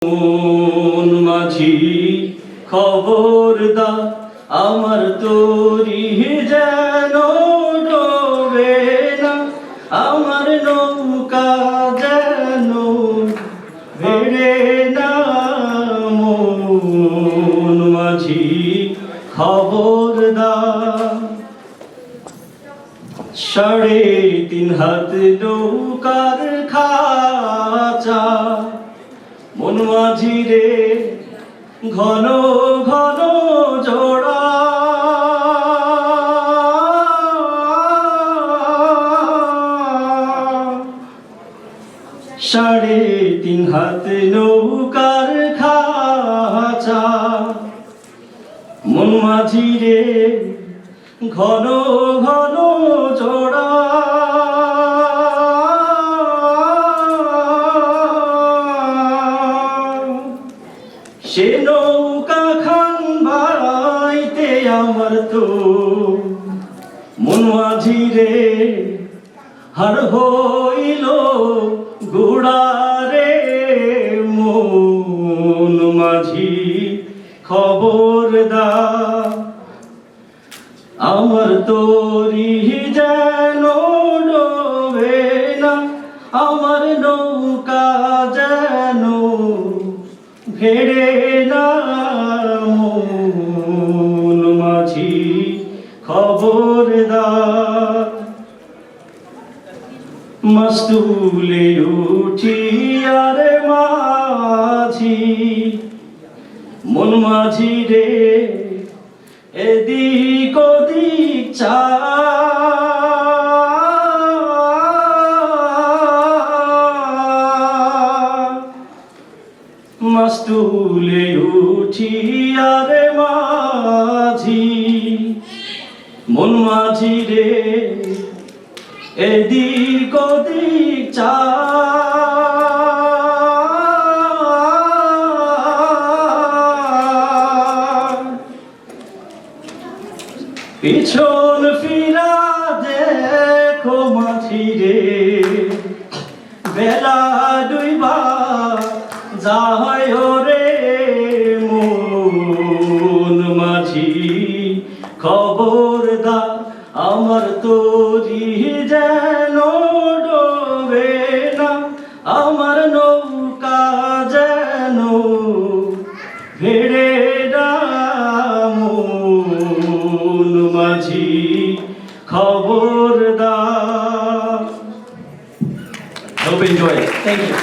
মন মাঝি খবরদার, আমার তরি যেন ডোবে না, আমার নৌকা যেন ভেড়ে না। মন মাঝি খবরদার, 3.5 হাত নৌকার খাঁচা, মন মাঝি রে ঘন ঘন জোড়া। 3.5 হাত নৌকার খাঁচা, মন মাঝি রে ঘন ঘন জোড়া। সে নৌকা খান ভাইতে আমার তো মন মাঝি রে হার হইল গুড়ারে। মন মাঝি খবরদার, আমার তরি যেন ডোবে না, আমার নৌকা যেন ভেড়ে না। মন মাঝি খবরদার, মস্তুলে উঠি আরে মাঝি, মন মাঝি রে এদিক ওদিক চা। মস্তুলে উঠি আরে মাঝি, মন মাঝি রে এদিক ওদিক চা। পিছন ফিরা দেখো মাঝি রে, বেলা ডুইবা যায় রে। মন মাঝি খবরদার, আমার তরি যেন ডোবে না, আমার নৌকা যেন ভেড়ে না। মন মাঝি খবরদার। Hope you enjoy it. Thank you.